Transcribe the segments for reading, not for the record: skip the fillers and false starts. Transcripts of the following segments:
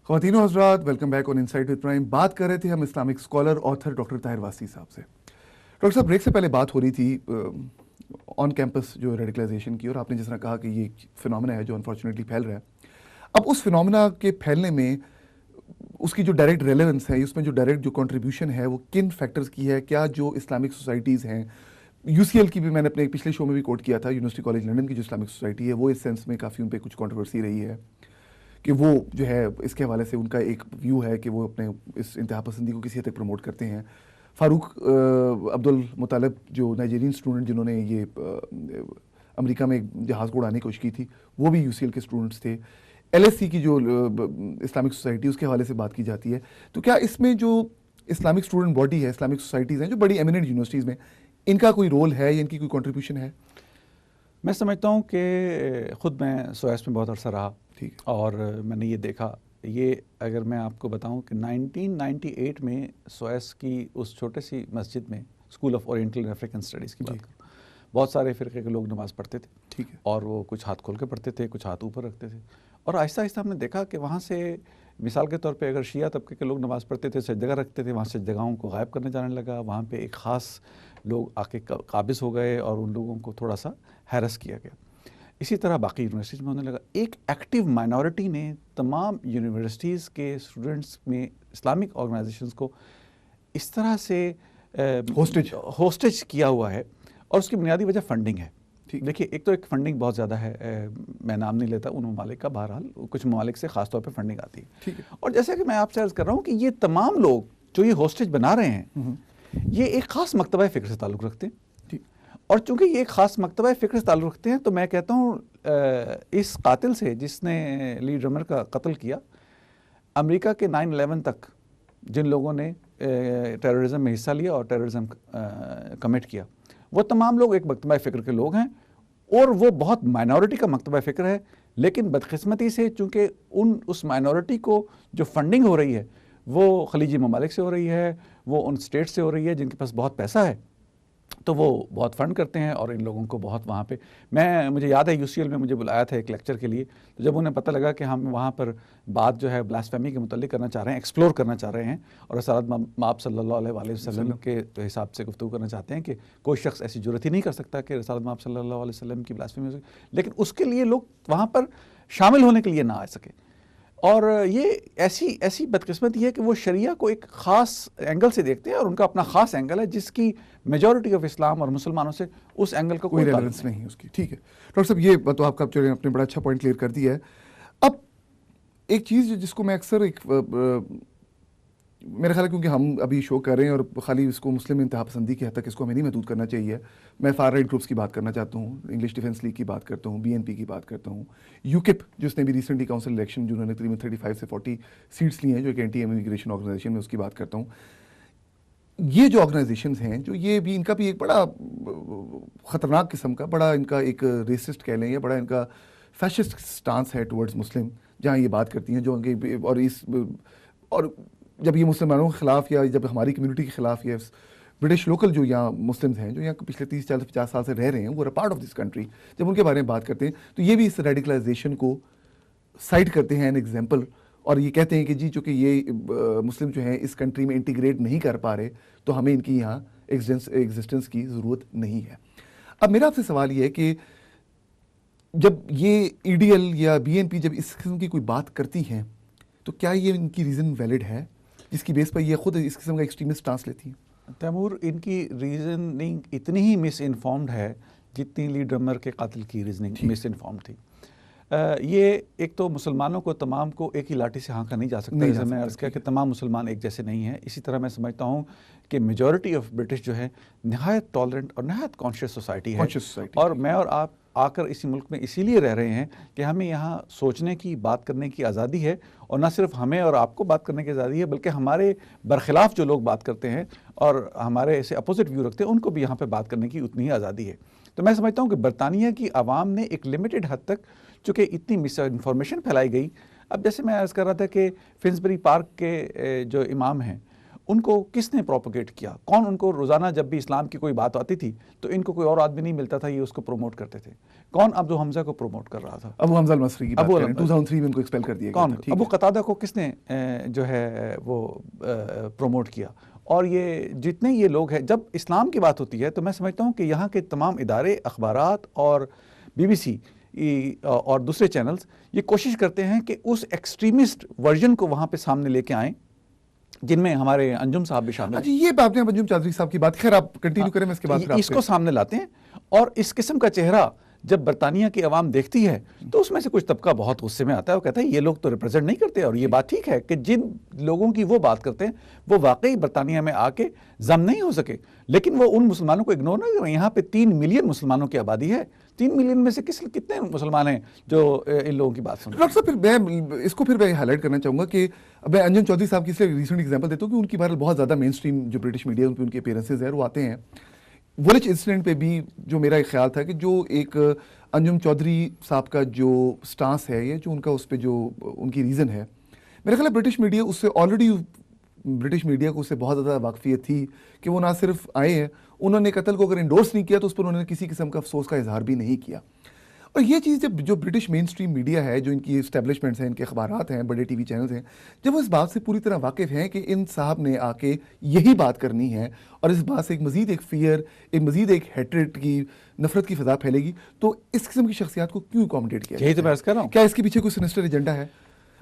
خواتین و حضرات، welcome back on Insight with Prime. بات کر رہے تھے ہم Islamic scholar author doctor Tahir Wasti صاحب سے. ڈاکٹر صاحب، بریک سے پہلے بات ہو رہی تھی آن کیمپس جو ریڈیکلائزیشن کی، اور آپ نے جس طرح کہا کہ یہ فنومنا ہے جو انفارچونیٹلی پھیل رہا ہے. اب اس فنومنا کے پھیلنے میں اس کی جو ڈائریکٹ ریلیونس ہے، اس میں جو ڈائریکٹ جو کنٹریبیوشن ہے وہ کن فیکٹرز کی ہے؟ کیا جو اسلامک سوسائٹیز ہیں، یو سی ایل کی بھی میں نے اپنے پچھلے شو میں بھی کوٹ کیا تھا، یونیورسٹی کالج لنڈن کی جو اسلامک سوسائٹی ہے وہ اس سینس میں کافی ان پہ کچھ کنٹروورسی رہی ہے کہ وہ جو ہے اس کے حوالے سے ان کا ایک ویو ہے کہ وہ اپنے اس انتہا پسندی کو کسی حد تک پروموٹ کرتے ہیں. فاروق عبدالمطلب جو نائجیرین اسٹوڈنٹ جنہوں نے یہ امریکہ میں ایک جہاز کو اڑانے کی کوشش کی تھی، وہ بھی یو سی ایل کے اسٹوڈنٹس تھے. ایل ایس سی کی جو اسلامک سوسائٹی اس کے حوالے سے بات کی جاتی ہے. تو کیا اس میں جو اسلامک اسٹوڈنٹ باڈی ہے، اسلامک سوسائٹیز ہیں جو بڑی ایمیننٹ یونیورسٹیز میں، ان کا کوئی رول ہے یا ان کی کوئی کنٹریبیوشن ہے؟ میں سمجھتا ہوں کہ خود میں سویس میں بہت عرصہ رہا، ٹھیک، اور میں نے یہ دیکھا. یہ اگر میں آپ کو بتاؤں کہ 1998 میں سویس کی اس چھوٹے سی مسجد میں، school of oriental and African studies کی بات کروں، بہت سارے فرقے کے لوگ نماز پڑھتے تھے. ٹھیک ہے. اور وہ کچھ ہاتھ کھول کے پڑھتے تھے، کچھ ہاتھ اوپر رکھتے تھے. اور آہستہ آہستہ ہم نے دیکھا کہ وہاں سے مثال کے طور پہ اگر شیعہ طبقے کے لوگ نماز پڑھتے تھے، سجدہ رکھتے تھے، وہاں سے جگہوں کو غائب کرنے جانے لگا. وہاں پہ ایک خاص لوگ آ کے قابض ہو گئے اور ان لوگوں کو تھوڑا سا ہیرس کیا گیا. اسی طرح باقی یونیورسٹیز میں ہونے لگا. ایک ایکٹیو مائنورٹی نے تمام یونیورسٹیز کے اسٹوڈنٹس میں اسلامک آرگنائزیشنز کو اس طرح سے ہوسٹیج کیا ہوا ہے، اور اس کی بنیادی وجہ فنڈنگ ہے. دیکھیے، ایک تو ایک فنڈنگ بہت زیادہ ہے، میں نام نہیں لیتا ان ممالک کا، بہرحال کچھ ممالک سے خاص طور پہ فنڈنگ آتی ہے. اور جیسے کہ میں آپ سے عرض کر رہا ہوں کہ یہ تمام لوگ جو یہ ہوسٹیج بنا رہے ہیں، یہ ایک خاص مکتبہ فکر سے تعلق رکھتے ہیں. اور چونکہ یہ ایک خاص مکتبہ فکر سے تعلق رکھتے ہیں، تو میں کہتا ہوں اس قاتل سے، جس نے لی ڈرمر کا قتل کیا، امریکہ کے 9/11 تک جن لوگوں نے ٹیررزم میں حصہ لیا اور ٹیررزم کمٹ کیا، وہ تمام لوگ ایک مکتبہ فکر کے لوگ ہیں. اور وہ بہت مائنورٹی کا مکتبہ فکر ہے، لیکن بدقسمتی سے چونکہ اس مائنورٹی کو جو فنڈنگ ہو رہی ہے وہ خلیجی ممالک سے ہو رہی ہے، وہ ان اسٹیٹ سے ہو رہی ہے جن کے پاس بہت پیسہ ہے، تو وہ بہت فنڈ کرتے ہیں اور ان لوگوں کو بہت وہاں پہ. مجھے یاد ہے یو سی ایل میں مجھے بلایا تھا ایک لیکچر کے لیے. تو جب انہیں پتہ لگا کہ ہم وہاں پر بات جو ہے بلاسفیمی کے متعلق کرنا چاہ رہے ہیں، ایکسپلور کرنا چاہ رہے ہیں، اور رسالت مآب صلی اللہ علیہ وآلہ وسلم کے حساب سے گفتگو کرنا چاہتے ہیں کہ کوئی شخص ایسی جرات ہی نہیں کر سکتا کہ رسالت مآب صلی اللہ علیہ وسلم کی بلاسفیمی ہو سکے، لیکن اس کے لیے لوگ وہاں پر شامل ہونے کے لیے نہ آ سکے. اور یہ ایسی بدقسمتی ہے کہ وہ شریعہ کو ایک خاص اینگل سے دیکھتے ہیں، اور ان کا اپنا خاص اینگل ہے جس کی میجورٹی آف اسلام اور مسلمانوں سے اس اینگل کا کوئی ریلیونس نہیں ہے اس کی. ٹھیک ہے ڈاکٹر صاحب، یہ تو آپ کا آپ نے بڑا اچھا پوائنٹ کلیئر کر دیا ہے. اب ایک چیز جس کو میں اکثر میرا خیال ہے، کیونکہ ہم ابھی شو کر رہے ہیں اور خالی اس کو مسلم انتہا پسندی کی حد تک اس کو ہمیں نہیں محدود کرنا چاہیے. میں فار رائٹ گروپس کی بات کرنا چاہتا ہوں، انگلش ڈیفینس لیگ کی بات کرتا ہوں، بی این پی کی بات کرتا ہوں، یوکپ جس نے بھی ریسنٹلی کاؤنسل الیکشن جنہوں نے تقریباً 35 سے 40 سیٹس لی ہیں، جو ایک اینٹی امیگریشن آرگنائزیشن میں، اس کی بات کرتا ہوں. یہ جو آرگنائزیشنز ہیں، جو یہ بھی ان کا بھی ایک بڑا خطرناک قسم کا، بڑا ان کا ایک ریسسٹ کہہ لیں یا بڑا ان کا فیشسٹ سٹانس ہے ٹورڈز مسلم، جہاں یہ بات کرتی ہیں جو اور جب یہ مسلمانوں کے خلاف یا جب ہماری کمیونٹی کے خلاف یا برٹش لوکل جو یہاں مسلمز ہیں جو یہاں پچھلے 30-40-50 سال سے رہ رہے ہیں، وہ پارٹ آف دس کنٹری، جب ان کے بارے میں بات کرتے ہیں تو یہ بھی اس ریڈیکلائزیشن کو سائٹ کرتے ہیں، این ایگزامپل، اور یہ کہتے ہیں کہ جی چونکہ یہ مسلم جو ہیں اس کنٹری میں انٹیگریٹ نہیں کر پا رہے، تو ہمیں ان کی یہاں ایگزسٹنس کی ضرورت نہیں ہے. اب میرا آپ سے سوال یہ ہے کہ جب یہ ای ڈی ایل یا بی این پی جب اس قسم کی کوئی بات کرتی ہیں، تو کیا یہ ان کی ریزن ویلڈ ہے جس کی بیس پر یہ خود اس قسم کا ایکسٹریمسٹ سٹانس لیتی ہیں؟ تیمور، ان کی ریزننگ اتنی ہی مس انفارمڈ ہے جتنی لی ڈرمر کے قاتل کی ریزننگ مس انفارمڈ تھی. یہ ایک تو مسلمانوں کو تمام کو ایک ہی لاٹھی سے ہانکا نہیں جا سکتا، جیسے میں عرض کیا کہ تمام مسلمان ایک جیسے نہیں ہیں. اسی طرح میں سمجھتا ہوں کہ میجورٹی آف برٹش جو ہے نہایت ٹالرنٹ اور نہایت کانشیس سوسائٹی ہے، اور میں اور آپ آ کر اسی ملک میں اسی لیے رہ رہے ہیں کہ ہمیں یہاں سوچنے کی، بات کرنے کی آزادی ہے، اور نہ صرف ہمیں اور آپ کو بات کرنے کی آزادی ہے، بلکہ ہمارے برخلاف جو لوگ بات کرتے ہیں اور ہمارے ایسے اپوزٹ ویو رکھتے ہیں، ان کو بھی یہاں پہ بات کرنے کی اتنی ہی آزادی ہے. تو میں سمجھتا ہوں کہ برطانیہ کی عوام نے ایک لمیٹڈ حد تک، چونکہ اتنی مس انفارمیشن پھیلائی گئی. اب جیسے میں عرض کر رہا تھا کہ فنسبری پارک کے جو امام ہیں، ان کو کس نے پروپیگیٹ کیا؟ کون ان کو روزانہ جب بھی اسلام کی کوئی بات آتی تھی تو ان کو کوئی اور آدمی نہیں ملتا تھا، یہ اس کو پروموٹ کرتے تھے؟ کون ابو حمزہ کو پروموٹ کر رہا تھا؟ ابو حمزہ المصری کی بات کریں 2003 میں ان کو ایکسپیل کر دیا گیا کون؟ تھا. ابو قتادہ کو کس نے جو ہے وہ پروموٹ کیا؟ اور یہ جتنے یہ لوگ ہیں، جب اسلام کی بات ہوتی ہے تو میں سمجھتا ہوں کہ یہاں کے تمام ادارے، اخبارات اور BBC اور دوسرے چینلز یہ کوشش کرتے ہیں کہ اس ایکسٹریمسٹ ورژن کو وہاں پہ سامنے لے کے آئیں، جن میں ہمارے انجم صاحب بھی شامل ہیں. یہ بات انجم چودھری صاحب کی بات، خیر آپ کنٹینیو کریں، میں اس کے بعد اس کو سامنے لاتے ہیں. اور اس قسم کا چہرہ جب برطانیہ کی عوام دیکھتی ہے تو اس میں سے کچھ طبقہ بہت غصے میں آتا ہے، وہ کہتا ہے یہ لوگ تو ریپرزینٹ نہیں کرتے. اور یہ بات ٹھیک ہے کہ جن لوگوں کی وہ بات کرتے ہیں وہ واقعی برطانیہ میں آ کے ضم نہیں ہو سکے، لیکن وہ ان مسلمانوں کو اگنور نہ کریں. یہاں پہ 3 ملین مسلمانوں کی آبادی ہے. 3 ملین میں سے کتنے مسلمان ہیں جو ان لوگوں کی بات سنتے ہیں؟ ڈاکٹر صاحب پھر میں اس کو پھر ہائی لائٹ کرنا چاہوں گا کہ میں انجم چودھری صاحب کی ریسنٹ ایگزامپل دیتا ہوں کہ ان کی بہرحال بہت زیادہ مین اسٹریم جو برٹش میڈیا ان پہ ان کے اپیرنسز ہیں وہ آتے ہیں. وولچ انسیڈنٹ پہ بھی جو میرا ایک خیال تھا کہ جو ایک انجم چودھری صاحب کا جو سٹانس ہے، یا جو ان کا اس پہ جو ان کی ریزن ہے، میرا خیال ہے برٹش میڈیا اس سے آلریڈی، برٹش میڈیا کو اس سے بہت زیادہ واقفیت تھی کہ وہ نہ صرف آئے ہیں، انہوں نے قتل کو اگر انڈورس نہیں کیا تو اس پر انہوں نے کسی قسم کا افسوس کا اظہار بھی نہیں کیا. اور یہ چیز جو برٹش مین اسٹریم میڈیا ہے، جو ان کی اسٹیبلشمنٹس ہیں، ان کے اخبارات ہیں، بڑے TV چینلز ہیں، جب وہ اس بات سے پوری طرح واقف ہیں کہ ان صاحب نے آ کے یہی بات کرنی ہے اور اس بات سے ایک فیئر، مزید ایک ہیٹریٹ کی، نفرت کی فضا پھیلے گی، تو اس قسم کی شخصیات کو کیوں اکوموڈیٹ کیا؟ یہی تو میں عرض کر رہا ہوں. کیا اس کے پیچھے کوئی سینسٹر ایجنڈا ہے؟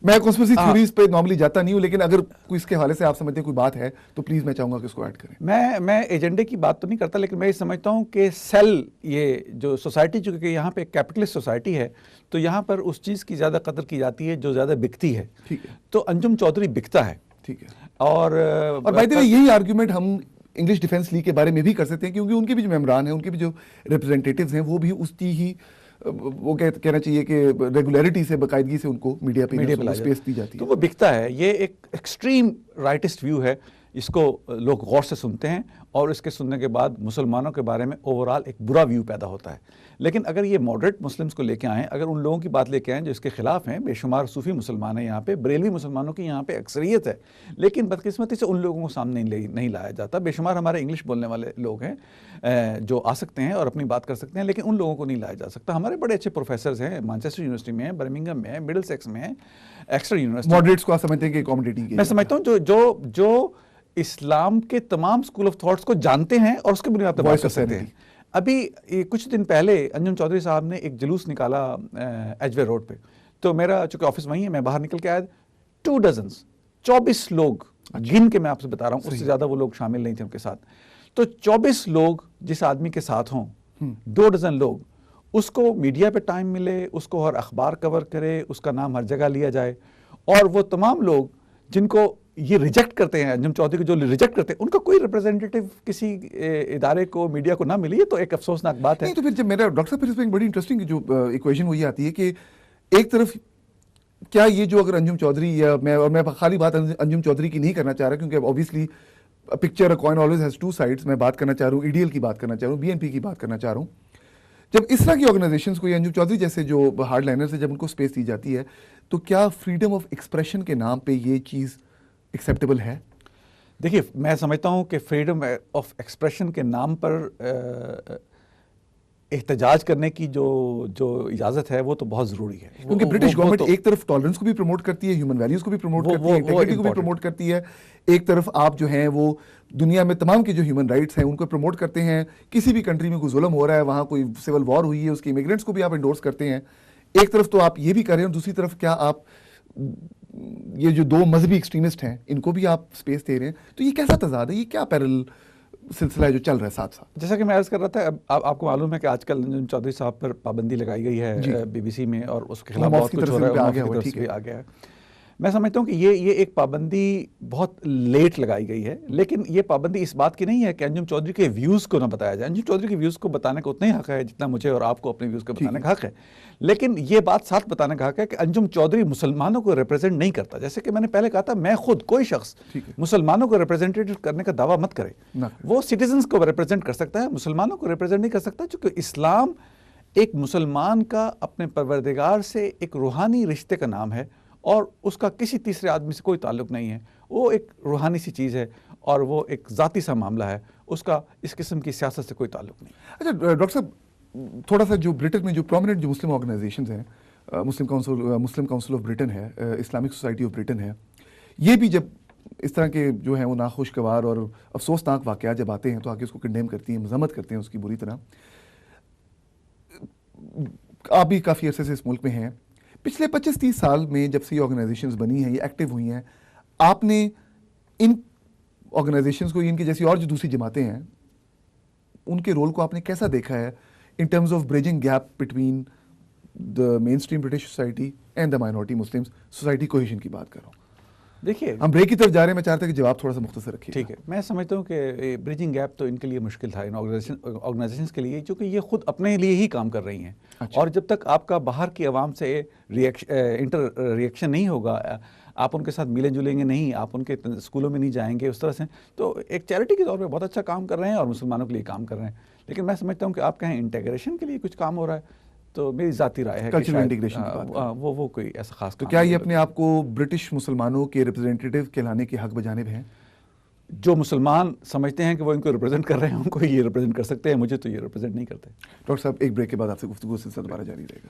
میں کنسپریسی تھیوریز پہ نارملی جاتا نہیں ہوں، لیکن اگر کوئی اس کے حوالے سے آپ سمجھتے ہیں کوئی بات ہے تو پلیز میں چاہوں گا کہ اس کو ایڈ کریں. میں ایجنڈے کی بات تو نہیں کرتا، لیکن میں یہ سمجھتا ہوں کہ سیل، یہ جو سوسائٹی، چونکہ یہاں پہ کیپٹلسٹ سوسائٹی ہے تو یہاں پر اس چیز کی زیادہ قدر کی جاتی ہے جو زیادہ بکتی ہے. ٹھیک ہے. تو انجم چودھری بکتا ہے. ٹھیک ہے. اور بائی دی وے یہی آرگیومنٹ ہم انگلش ڈیفینس لیگ کے بارے میں بھی کر سکتے ہیں، کیونکہ ان کے بھی جو ممبران ہیں، ان کے بھی جو ریپرزینٹیٹیوز ہیں، وہ بھی اس کی ہی وہ کہنا چاہیے کہ ریگولیرٹی سے، باقاعدگی سے ان کو میڈیا پہ اسپیس دی جاتی ہے. تو وہ بکتا ہے. یہ ایک ایکسٹریم رائٹسٹ ویو ہے، اس کو لوگ غور سے سنتے ہیں اور اس کے سننے کے بعد مسلمانوں کے بارے میں اوورال ایک برا ویو پیدا ہوتا ہے. لیکن اگر یہ ماڈریٹ مسلمز کو لے کے آئیں، اگر ان لوگوں کی بات لے کے آئیں جو اس کے خلاف ہیں، بے شمار صوفی مسلمان ہیں یہاں پہ، بریلوی مسلمانوں کی یہاں پہ اکثریت ہے، لیکن بدقسمتی سے ان لوگوں کو سامنے نہیں لایا جاتا. بے شمار ہمارے انگلش بولنے والے لوگ ہیں جو آ سکتے ہیں اور اپنی بات کر سکتے ہیں، لیکن ان لوگوں کو نہیں لایا جا سکتا. ہمارے بڑے اچھے پروفیسرز ہیں، مانچسٹر یونیورسٹی میں ہیں، برمنگھم میں ہیں، مڈل سیکس میں ہیں، ایکسٹر یونیورسٹی. ماڈریٹس کو آپ سمجھتے ہیں کہ اکوموڈیٹنگ میں سمجھتا ہوں جو اسلام کے تمام اسکول آف تھاٹس کو جانتے ہیں اور اس کے بنیاد پر بات کر سکتے ہیں. ابھی کچھ دن پہلے انجم چودھری صاحب نے ایک جلوس نکالا ایج وے روڈ پہ، تو میرا چونکہ آفس وہیں ہے، میں باہر نکل کے آیا، 2 ڈزن 24 لوگ گن کے میں آپ سے بتا رہا ہوں، اس سے زیادہ وہ لوگ شامل نہیں تھے ان کے ساتھ. تو 24 لوگ جس آدمی کے ساتھ ہوں، 2 ڈزن لوگ، اس کو میڈیا پہ ٹائم ملے، اس کو ہر اخبار کور کرے، اس کا نام ہر جگہ لیا جائے، اور وہ تمام لوگ جن کو یہ ریجیکٹ کرتے ہیں، انجم چودھری کو جو ریجیکٹ کرتے ہیں، ان کا کوئی ریپرزینٹیٹیو کسی ادارے کو، میڈیا کو نہ ملی، تو ایک افسوسناک بات ہے. تو پھر جب میرا ڈاکٹر صاحب پھر اس میں بڑی انٹرسٹنگ جو ایکویشن وہ یہ آتی ہے کہ ایک طرف کیا یہ جو اگر انجم چودھری، یا میں خالی بات انجم چودھری کی نہیں کرنا چاہ رہا، کیونکہ obviously picture coin always has 2 sides. میں بات کرنا چاہ رہا ہوں ایڈیل کی بات کرنا چاہ رہا ہوں، BNP کی بات کرنا چاہ رہا ہوں. جب اس طرح کی آرگنائزیشنز کو، یا انجم چودھری جیسے جو ہارڈ لائنرز ہیں، جب ان کو اسپیس دی جاتی ہے، تو کیا فریڈم آف ایکسپریشن کے نام پہ یہ چیز ایکسیپٹیبل ہے؟ دیکھیے، میں سمجھتا ہوں کہ فریڈم آف ایکسپریشن کے نام پر احتجاج کرنے کی جو اجازت ہے وہ تو بہت ضروری ہے، کیونکہ برٹش گورنمنٹ ایک طرف ٹالرنس کو بھی پروموٹ کرتی ہے، ہیومن ویلیوز کو بھی پروموٹ کرتی ہے، انٹیگریٹی کو بھی پروموٹ کرتی ہے. ایک طرف آپ جو ہیں وہ دنیا میں تمام کے جو ہیومن رائٹس ہیں ان کو پروموٹ کرتے ہیں. کسی بھی کنٹری میں کوئی ظلم ہو رہا ہے، وہاں کوئی سول وار ہوئی ہے، اس کے امیگرینٹس کو بھی آپ انڈورس کرتے ہیں. ایک طرف تو آپ یہ بھی کر رہے ہیں، اور دوسری طرف کیا آپ یہ جو 2 مذہبی ایکسٹریمسٹ ہیں ان کو بھی آپ اسپیس دے رہے ہیں؟ تو یہ کیسا تضاد ہے؟ یہ کیا پیرل سلسلہ ہے جو چل رہا ہے ساتھ ساتھ؟ جیسا کہ میں عرض کر رہا تھا، آپ کو معلوم ہے کہ آج کل انجم چودھری صاحب پر پابندی لگائی گئی ہے BBC میں، اور اس کے خلاف بہت کچھ ہو رہا ہے، آ گیا ہے. میں سمجھتا ہوں کہ یہ ایک پابندی بہت لیٹ لگائی گئی ہے، لیکن یہ پابندی اس بات کی نہیں ہے کہ انجم چودھری کے ویوز کو نہ بتایا جائے. انجم چودھری کے ویوز کو بتانے کا اتنا ہی حق ہے جتنا مجھے اور آپ کو اپنے ویوز کو بتانے کا حق ہے. لیکن یہ بات ساتھ بتانے کا حق ہے کہ انجم چودھری مسلمانوں کو ریپرزینٹ نہیں کرتا. جیسے کہ میں نے پہلے کہا تھا، میں خود، کوئی شخص مسلمانوں کو ریپرزینٹیو کرنے کا دعویٰ مت کرے. وہ سٹیزنز کو ریپرزینٹ کر سکتا ہے، مسلمانوں کو ریپرزینٹ نہیں کر سکتا، چونکہ اسلام ایک مسلمان کا اپنے پروردگار سے ایک روحانی رشتے کا نام ہے، اور اس کا کسی تیسرے آدمی سے کوئی تعلق نہیں ہے. وہ ایک روحانی سی چیز ہے، اور وہ ایک ذاتی سا معاملہ ہے، اس کا اس قسم کی سیاست سے کوئی تعلق نہیں۔ اچھا ڈاکٹر صاحب، تھوڑا سا جو برٹن میں جو پرومیننٹ جو مسلم آرگنائزیشنز ہیں، مسلم کونسل آف برٹن ہے، اسلامک سوسائٹی آف برٹن ہے، یہ بھی جب اس طرح کے جو ہیں وہ ناخوشگوار اور افسوسناک واقعات جب آتے ہیں تو آ کے اس کو کنڈیم کرتی ہیں، مذمت کرتے ہیں اس کی بری طرح۔ آپ بھی کافی عرصے سے اس ملک میں ہیں، پچھلے 25-30 سال میں جب سے یہ آرگنائزیشنز بنی ہیں، یہ ایکٹیو ہوئی ہیں، آپ نے ان آرگنائزیشنز کو، ان کی جیسی اور جو دوسری جماعتیں ہیں، ان کے رول کو آپ نے کیسا دیکھا ہے in terms of bridging gap between the mainstream British society and the minority Muslims society cohesion کی بات کر رہا ہوں؟ دیکھیے، ہم بریک کی طرف جا رہے ہیں، میں چاہتا ہوں کہ جواب تھوڑا سا مختصر رکھیے۔ ٹھیک ہے، میں سمجھتا ہوں کہ بریجنگ گیپ تو ان کے لیے مشکل تھا، ان آرگنائزیشنز کے لیے، چونکہ یہ خود اپنے لیے ہی کام کر رہی ہیں۔ اور جب تک آپ کا باہر کی عوام سے ریئیکشن نہیں ہوگا، آپ ان کے ساتھ ملیں جلیں گے نہیں، آپ ان کے اسکولوں میں نہیں جائیں گے اس طرح سے، تو ایک چیریٹی کے طور پہ بہت اچھا کام کر رہے ہیں اور مسلمانوں کے لیے کام کر رہے ہیں۔ لیکن میں سمجھتا ہوں کہ آپ کہیں انٹیگریشن کے لیے کچھ کام ہو رہا ہے، تو میری ذاتی رائے ہے کہ کلچرل انٹیگریشن کی بات شاید وہ کوئی ایسا خاص تو کام کیا نہیں یہ ہے۔ اپنے آپ کو برٹش مسلمانوں کے ریپرزینٹیو کہلانے کے حق بجانب ہیں؟ جو مسلمان سمجھتے ہیں کہ وہ ان کو ریپرزینٹ کر رہے ہیں، ان کو یہ ریپرزینٹ کر سکتے ہیں، مجھے تو یہ ریپرزینٹ نہیں کرتے۔ ڈاکٹر صاحب، ایک بریک کے بعد آپ سے گفتگو سلسلہ دوبارہ جاری رہے گا۔